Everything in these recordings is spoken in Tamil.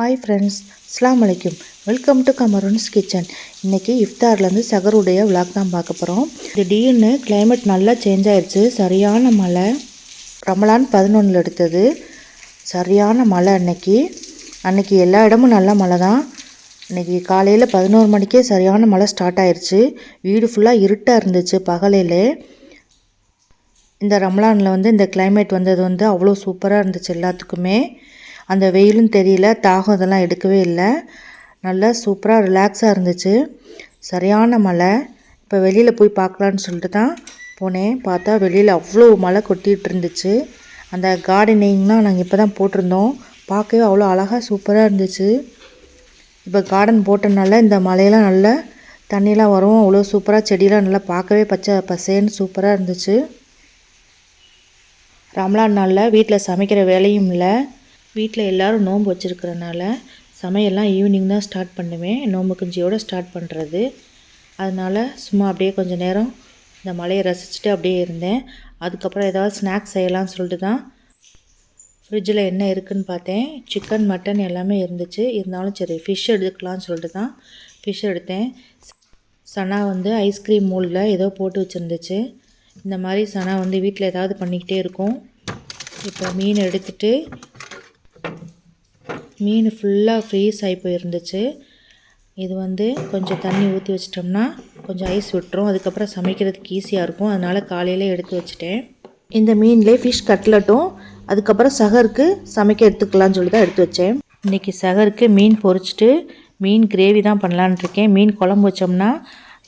ஹாய் ஃப்ரெண்ட்ஸ், அஸ்ஸலாமு அலைக்கும். Welcome to Kamarun's kitchen. இன்றைக்கி இஃப்தார்லேருந்து சகருடைய விளாக் தான் பார்க்க போகிறோம். திடீர்னு கிளைமேட் நல்லா சேஞ்ச் ஆயிடுச்சு. சரியான மழை. ரமலான் 11 எடுத்தது. சரியான மழை அன்னைக்கு எல்லா இடமும் நல்ல மழை தான். இன்றைக்கி காலையில் 11 மணிக்கே சரியான மழை ஸ்டார்ட் ஆயிடுச்சு. வீடு ஃபுல்லாக இருட்டாக இருந்துச்சு பகலையிலே. இந்த ரமலானில் இந்த கிளைமேட் வந்தது அவ்வளோ சூப்பராக இருந்துச்சு எல்லாத்துக்குமே. அந்த வெயிலும் தெரியல, தாகம் இதெல்லாம் எடுக்கவே இல்லை. நல்லா சூப்பராக ரிலாக்ஸாக இருந்துச்சு. சரியான மழை. இப்போ வெளியில் போய் பார்க்கலான்னு சொல்லிட்டு தான் போனேன். பார்த்தா வெளியில் அவ்வளோ மழை கொட்டிகிட்டு இருந்துச்சு. அந்த கார்டனிங்லாம் நாங்கள் இப்போ தான் போட்டிருந்தோம். பார்க்கவே அவ்வளோ அழகாக சூப்பராக இருந்துச்சு. இப்போ கார்டன் போட்டனால இந்த மழையெல்லாம் நல்லா தண்ணிலாம் வரும். அவ்வளோ சூப்பராக செடியெலாம் நல்லா பார்க்கவே பச்சை பசேன்னு சூப்பராக இருந்துச்சு. ரமலான் நாளில் வீட்டில் சமைக்கிற வேலையும் இல்லை. வீட்டில் எல்லோரும் நோன்பு வச்சுருக்கிறனால சமையல்லாம் ஈவினிங் தான் ஸ்டார்ட் பண்ணுவேன். நோன்பு கஞ்சியோடு ஸ்டார்ட் பண்ணுறது. அதனால் சும்மா அப்படியே கொஞ்சம் நேரம் இந்த மழையை ரசிச்சுட்டு அப்படியே இருந்தேன். அதுக்கப்புறம் ஏதாவது ஸ்நாக்ஸ் செய்யலாம்னு சொல்லிட்டு தான் ஃப்ரிட்ஜில் என்ன இருக்குதுன்னு பார்த்தேன். சிக்கன், மட்டன் எல்லாமே இருந்துச்சு. இருந்தாலும் சரி ஃபிஷ் எடுக்கலாம்னு சொல்லிட்டு தான் ஃபிஷ் எடுத்தேன். சனா ஐஸ்கிரீம் மோல்டில் ஏதோ போட்டு வச்சுருந்துச்சு. இந்த மாதிரி சனா வீட்டில் ஏதாவது பண்ணிக்கிட்டே இருக்கும். இப்போ மீன் எடுத்துகிட்டு மீன் ஃபுல்லாக ஃப்ரீஸ் ஆகி போயிருந்துச்சு. இது கொஞ்சம் தண்ணி ஊற்றி வச்சிட்டோம்னா கொஞ்சம் ஐஸ் விட்டுரும். அதுக்கப்புறம் சமைக்கிறதுக்கு ஈஸியாக இருக்கும். அதனால் காலையிலே எடுத்து வச்சுட்டேன். இந்த மீன்லேயே ஃபிஷ் கட்லட்டும் அதுக்கப்புறம் சகருக்கு சமைக்க எடுத்துக்கலான்னு சொல்லி தான் எடுத்து வச்சேன். இன்றைக்கி சகருக்கு மீன் பொரிச்சிட்டு மீன் கிரேவி தான் பண்ணலான்னு இருக்கேன். மீன் குழம்பு வச்சோம்னா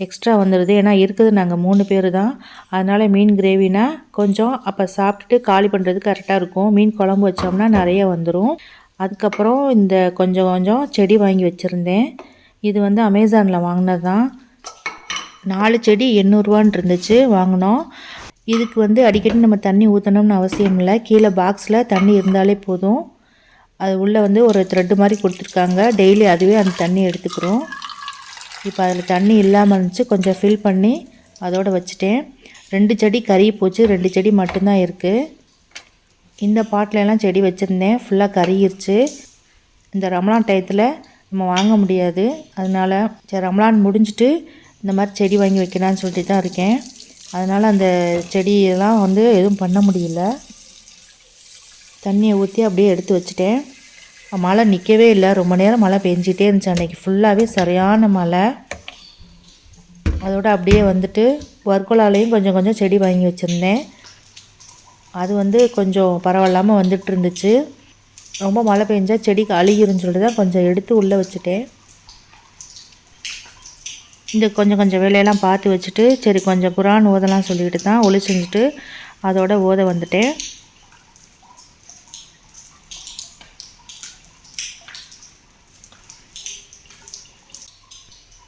எக்ஸ்ட்ரா வந்துடுது. ஏன்னா இருக்குது நாங்கள் 3 பேர் தான். அதனால் மீன் கிரேவினா கொஞ்சம் அப்போ சாப்பிட்டுட்டு காலி பண்ணுறதுக்கு கரெக்டாக இருக்கும். மீன் குழம்பு வச்சோம்னா நிறைய வந்துடும். அதுக்கப்புறம் இந்த கொஞ்சம் கொஞ்சம் செடி வாங்கி வச்சுருந்தேன். இது அமேசானில் வாங்கினது தான். 4 செடி 800 ரூபான்னு இருந்துச்சு வாங்கினோம். இதுக்கு அடிக்கடி நம்ம தண்ணி ஊற்றணும்னு அவசியம் இல்லை. கீழே பாக்ஸில் தண்ணி இருந்தாலே போதும். அது உள்ளே ஒரு த்ரெட்டு மாதிரி கொடுத்துருக்காங்க. டெய்லி அதுவே அந்த தண்ணி எடுத்துக்கிறோம். இப்போ அதில் தண்ணி இல்லாமல் இருந்துச்சு. கொஞ்சம் ஃபில் பண்ணி அதோடு வச்சுட்டேன். 2 செடி கருகி போச்சு. 2 செடி மட்டும்தான் இருக்குது. இந்த பாட்டிலெல்லாம் செடி வச்சுருந்தேன். ஃபுல்லாக கருகிருச்சு. இந்த ரமலான் டயத்தில் நம்ம வாங்க முடியாது. அதனால் சரி ரமலான் முடிஞ்சிட்டு இந்த மாதிரி செடி வாங்கி வைக்கலான்னு சொல்லிட்டு தான் இருக்கேன். அதனால் அந்த செடியெல்லாம் எதுவும் பண்ண முடியல. தண்ணியை ஊற்றி அப்படியே எடுத்து வச்சுட்டேன். மழை நிற்கவே இல்லை. ரொம்ப நேரம் மழை பெஞ்சிட்டே இருந்துச்சு. அன்றைக்கி ஃபுல்லாகவே சரியான மழை. அதோடு அப்படியே வர்க்கோலாலையும் கொஞ்சம் கொஞ்சம் செடி வாங்கி வச்சுருந்தேன். அது கொஞ்சம் பரவாயில்லாமல் வந்துட்டு இருந்துச்சு. ரொம்ப மழை பெஞ்சால் செடிக்கு அழுகிருன்னு சொல்லிட்டு தான் கொஞ்சம் எடுத்து உள்ளே வச்சுட்டேன். இந்த கொஞ்சம் கொஞ்சம் வேலையெல்லாம் பார்த்து வச்சுட்டு சரி கொஞ்சம் குரான் ஓதலாம் சொல்லிட்டு தான் ஒளி செஞ்சுட்டு அதோட ஓத வந்துட்டேன்.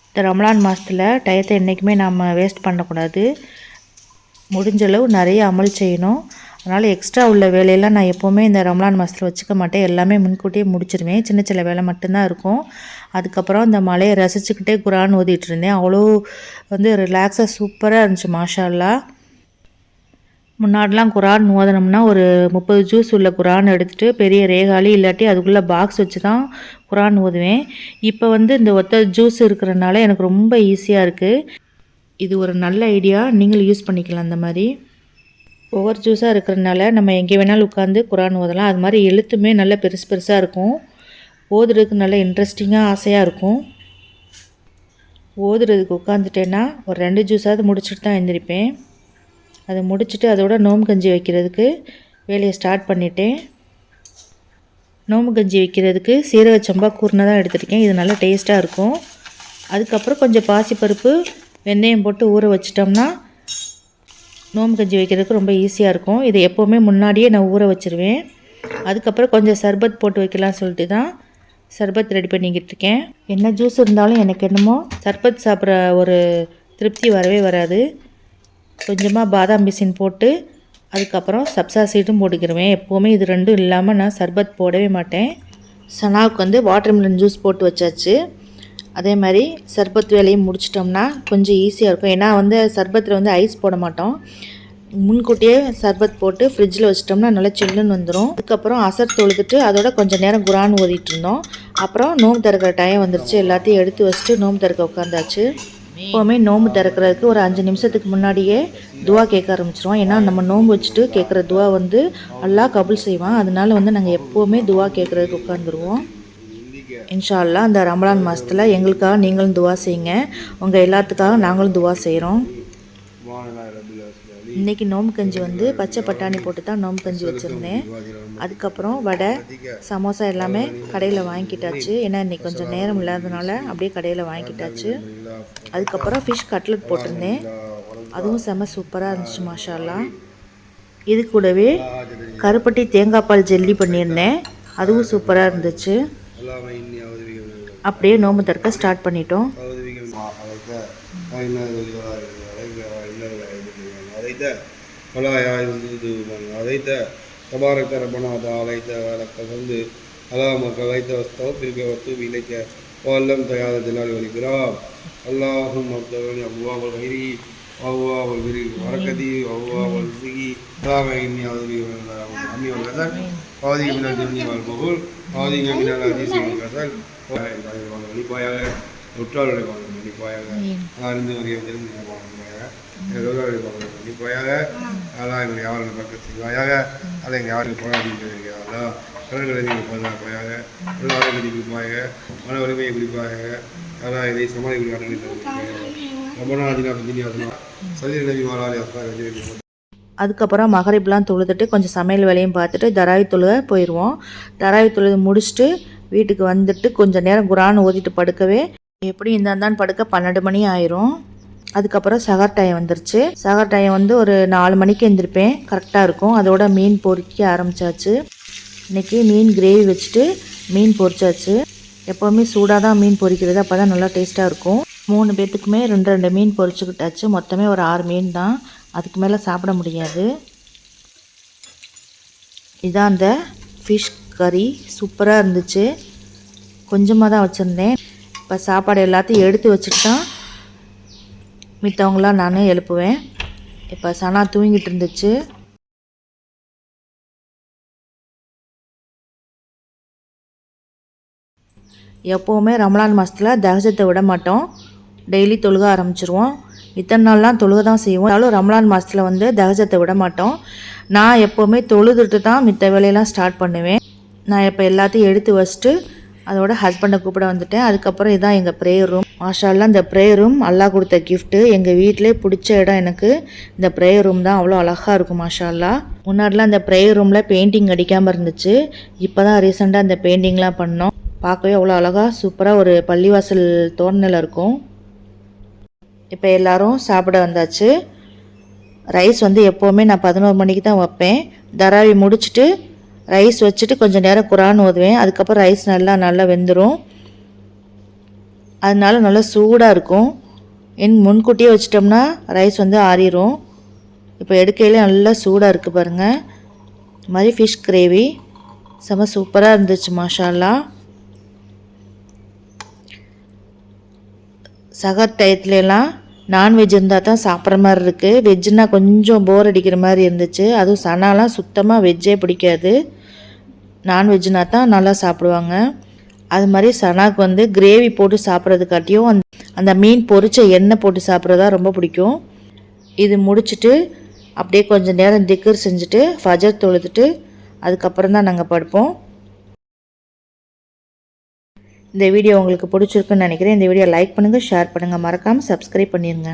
இந்த ரமலான் மாதத்தில் டயத்தை என்றைக்குமே நம்ம வேஸ்ட் பண்ணக்கூடாது. முடிஞ்சளவு நிறைய அமல் செய்யணும். அதனால் எக்ஸ்ட்ரா உள்ள வேலையெல்லாம் நான் எப்போவுமே இந்த ரமலான் மாதத்தில் வச்சுக்க மாட்டேன். எல்லாமே முன்கூட்டியே முடிச்சிடுவேன். சின்ன சின்ன வேலை மட்டும்தான் இருக்கும். அதுக்கப்புறம் இந்த மழையை ரசிச்சுக்கிட்டே குரான் ஓதிட்டு இருந்தேன். அவ்வளோ ரிலாக்ஸாக சூப்பராக இருந்துச்சு. மாஷா அல்லாஹ். முன்னாடிலாம் குரான் ஓதனோம்னா ஒரு 30 ஜூஸ் உள்ள குரான் எடுத்துகிட்டு பெரிய ரேகாலி இல்லாட்டி அதுக்குள்ளே பாக்ஸ் வச்சு தான் குரான் ஓதுவேன். இப்போ இந்த ஒத்த ஜூஸ் இருக்கிறனால எனக்கு ரொம்ப ஈஸியாக இருக்குது. இது ஒரு நல்ல ஐடியா. நீங்களும் யூஸ் பண்ணிக்கலாம். அந்த மாதிரி ஒவ்வொரு ஜூஸாக இருக்கிறதுனால நம்ம எங்கே வேணாலும் உட்காந்து குரான் ஓதலாம். அது மாதிரி எழுத்துமே நல்ல பெருசு பெருசாக இருக்கும். ஓதுறதுக்கு நல்ல இன்ட்ரெஸ்டிங்காக ஆசையாக இருக்கும். ஓதுறதுக்கு உட்காந்துட்டேன்னா ஒரு 2 ஜூஸாவது முடிச்சுட்டு தான் எழுந்திரிப்பேன். அதை முடிச்சுட்டு அதோட நோம்பு கஞ்சி வைக்கிறதுக்கு வேலையை ஸ்டார்ட் பண்ணிட்டேன். நோம்பு கஞ்சி வைக்கிறதுக்கு சீரக சம்பா கூர்னை தான் எடுத்துருக்கேன். இது நல்லா டேஸ்ட்டாக இருக்கும். அதுக்கப்புறம் கொஞ்சம் பாசிப்பருப்பு வெந்தயம் போட்டு ஊற வச்சிட்டோம்னா நோம்பு கஞ்சி வைக்கிறதுக்கு ரொம்ப ஈஸியாக இருக்கும். இதை எப்போவுமே முன்னாடியே நான் ஊற வச்சுருவேன். அதுக்கப்புறம் கொஞ்சம் சர்பத் போட்டு வைக்கலாம்னு சொல்லிட்டு தான் சர்பத் ரெடி பண்ணிக்கிட்டு இருக்கேன். என்ன ஜூஸ் இருந்தாலும் எனக்கு என்னமோ சர்பத் சாப்பிட்ற ஒரு திருப்தி வரவே வராது. கொஞ்சமாக பாதாம் பிசின் போட்டு அதுக்கப்புறம் சப்சா சீடும் போட்டுக்கிடுவேன். எப்போவுமே இது ரெண்டும் இல்லாமல் நான் சர்பத் போடவே மாட்டேன். சனாவுக்கு வாட்டர்மெலன் ஜூஸ் போட்டு வச்சாச்சு. அதே மாதிரி சர்பத் வேலையும் முடிச்சிட்டோம்னா கொஞ்சம் ஈஸியாக இருக்கும். ஏன்னா சர்பத்தில் ஐஸ் போட மாட்டோம். முன்கூட்டியே சர்பத் போட்டு ஃப்ரிட்ஜில் வச்சிட்டோம்னா நல்லா சில்லுன்னு வந்துடும். அதுக்கப்புறம் அசர் தொழுதுட்டு அதோட கொஞ்சம் நேரம் குரான் ஓதிட்டு இருந்தோம். அப்புறம் நோம்பு திறக்கிற டைம் வந்துருச்சு. எல்லாத்தையும் எடுத்து வச்சுட்டு நோம்பு திறக்க உட்காந்தாச்சு. எப்போவுமே நோம்பு திறக்கிறதுக்கு ஒரு 5 நிமிஷத்துக்கு முன்னாடியே துவா கேட்க ஆரம்பிச்சிருவோம். ஏன்னா நம்ம நோம்பு வச்சுட்டு கேட்குற துவா வந்து அல்லாஹ் கபூல் செய்வான். அதனால வந்து நாங்கள் எப்போவுமே துவா கேட்குறதுக்கு உட்காந்துருவோம். இன்ஷா அல்லாஹ் அந்த ரமலான் மாதத்தில் எங்களுக்காக நீங்களும் துவா செய்யுங்க. உங்கள் எல்லாத்துக்காக நாங்களும் துவா செய்கிறோம். இன்றைக்கி நோம்பு கஞ்சி வந்து பச்சை பட்டாணி போட்டு தான் நோம்பு கஞ்சி வச்சுருந்தேன். அதுக்கப்புறம் வடை சமோசா எல்லாமே கடையில் வாங்கிக்கிட்டாச்சு. ஏன்னா இன்றைக்கி கொஞ்சம் நேரம் இல்லாதனால அப்படியே கடையில் வாங்கிக்கிட்டாச்சு. அதுக்கப்புறம் ஃபிஷ் கட்லெட் போட்டிருந்தேன். அதுவும் செம்ம சூப்பராக இருந்துச்சு மாஷா அல்லாஹ். இது கூடவே கருப்பட்டி தேங்காய் பால் ஜெல்லி பண்ணியிருந்தேன். அதுவும் சூப்பராக இருந்துச்சு. அப்படியே நோம்பு திறக்க ஸ்டார்ட் பண்ணிட்டோம். تبارك ربنا وتعاليت ولك الحمد على ما قضيت واستغفرك واتوب اليك وعلمت يا ذا الجلال والاكرام اللهم افتح ابواب الخير وابواب البر والبركه وابواب الرزق اللهم اني اعوذ بك من الهم والحزن واعوذ بك من الجبن والبخل واعوذ بك من العجز والكسل மன்னிப்பாயாக உற்றாருடைய மன்னிப்பாயாக அறிந்து தெரிந்து மன்னிப்பாயாக அதெல்லாம் எங்களுக்கு யாரும் பக்கம் செய்வாயாக அதை எங்கள் யாருக்கு போராடிக்கிறதா கடற்கரை பாதுகாப்பாயாக ஆரோக்கியத்தை குறிப்பாக மன வலிமையை குறிப்பாக அதான் இதை சமாளிக்க அதுக்கப்புறம் மகரிப்லாம் தொழுதுட்டு கொஞ்சம் சமையல் வேலையும் பார்த்துட்டு தராவி தொழுக போயிடுவோம். தராவி தொழுது முடிச்சுட்டு வீட்டுக்கு வந்துட்டு கொஞ்சம் நேரம் குரான் ஓதிட்டு படுக்கவே எப்படி இருந்தான் படுக்க 12 மணி ஆயிரும். அதுக்கப்புறம் சகர் டைம் வந்துருச்சு. சகர் டைம் வந்து ஒரு 4 மணிக்கு எழுந்திருப்பேன், கரெக்டாக இருக்கும். அதோட மீன் பொறிக்க ஆரம்பித்தாச்சு. இன்றைக்கி மீன் கிரேவி வச்சுட்டு மீன் பொரிச்சாச்சு. எப்போவுமே சூடாக தான் மீன் பொரிக்கிறது, அப்போ தான் நல்லா டேஸ்ட்டாக இருக்கும். 3 பேர்த்துக்குமே 2 மீன் பொரிச்சுக்கிட்டாச்சு. மொத்தமே ஒரு 6 மீன் தான், அதுக்கு மேலே சாப்பிட முடியாது. இதான் அந்த ஃபிஷ் கறி சூப்பராக இருந்துச்சு. கொஞ்சமாக தான் வச்சுருந்தேன். இப்போ சாப்பாடு எல்லாத்தையும் எடுத்து வச்சுட்டு தான் மித்தவங்களாம் நான் எழுப்புவேன். இப்போ சனா தூங்கிட்டு இருந்துச்சு. எப்போவுமே ரமலான் மாதத்தில் தஹஜத்தை விட மாட்டோம், டெய்லி தொழுக ஆரம்பிச்சிருவோம். இத்தனை நாள்லாம் தொழுக தான் செய்வோம். ஆனாலும் ரமலான் மாதத்தில் வந்து தஹஜத்தை விட மாட்டோம். நான் எப்போவுமே தொழுதுட்டு தான் மித்த வேலையெல்லாம் ஸ்டார்ட் பண்ணுவேன். நான் இப்போ எல்லாத்தையும் எடுத்து வச்சுட்டு அதோட ஹஸ்பண்டை கூப்பிட வந்துட்டேன். அதுக்கப்புறம் இதுதான் எங்கள் ப்ரேயர் ரூம். மாஷா அல்லாஹ், இந்த ப்ரேயர் ரூம் அல்லாஹ் கொடுத்த கிஃப்ட்டு. எங்கள் வீட்டிலே பிடிச்ச இடம் எனக்கு இந்த ப்ரேயர் ரூம் தான். அவ்வளோ அழகாக இருக்கும் மாஷா அல்லாஹ். முன்னாடிலாம் இந்த ப்ரேயர் ரூமில் பெயிண்டிங் அடிக்காமல் இருந்துச்சு. இப்போ தான் ரீசெண்டாக இந்த பெயிண்டிங்லாம் பண்ணோம். பார்க்கவே அவ்வளோ அழகாக சூப்பராக ஒரு பள்ளிவாசல் தோரணையில் இருக்கும். இப்போ எல்லோரும் சாப்பிட வந்தாச்சு. ரைஸ் வந்து எப்போவுமே நான் 11 மணிக்கு தான் வைப்பேன். தராவி முடிச்சுட்டு ரைஸ் வச்சுட்டு கொஞ்சம் நேரம் குரான் ஓதுவேன். அதுக்கப்புறம் ரைஸ் நல்லா வெந்துடும். அதனால நல்லா சூடாக இருக்கும். முன்கூட்டியே வச்சிட்டோம்னா ரைஸ் வந்து ஆறிடும். இப்போ எடுக்கையிலே நல்லா சூடாக இருக்குது பாருங்கள். இது மாதிரி ஃபிஷ் கிரேவி செம சூப்பராக இருந்துச்சு மாஷா அல்லாஹ். சகர் டயத்துலலாம் நான்வெஜ் இருந்தால் தான் சாப்பிட்ற மாதிரி இருக்குது. வெஜ்ஜுனால் கொஞ்சம் போர் அடிக்கிற மாதிரி இருந்துச்சு. அதுவும் சனாலாம் சுத்தமாக வெஜ்ஜே பிடிக்காது. நான்வெஜ்னா தான் நல்லா சாப்பிடுவாங்க. அது மாதிரி சனாக்கு வந்து கிரேவி போட்டு சாப்பிட்றதுக்காட்டியும் அந்த மீன் பொரிச்ச எண்ணெய் போட்டு சாப்பிட்றதா ரொம்ப பிடிக்கும். இது முடிச்சுட்டு அப்படியே கொஞ்சம் நேரம் திக்ர் செஞ்சுட்டு ஃபஜர் தொழுதுட்டு அதுக்கப்புறம் தான் நாங்கள் படுப்போம். இந்த வீடியோ உங்களுக்கு பிடிச்சிருக்குன்னு நினைக்கிறேன். இந்த வீடியோ லைக் பண்ணுங்கள், ஷேர் பண்ணுங்கள், மறக்காமல் சப்ஸ்கிரைப் பண்ணிடுங்க.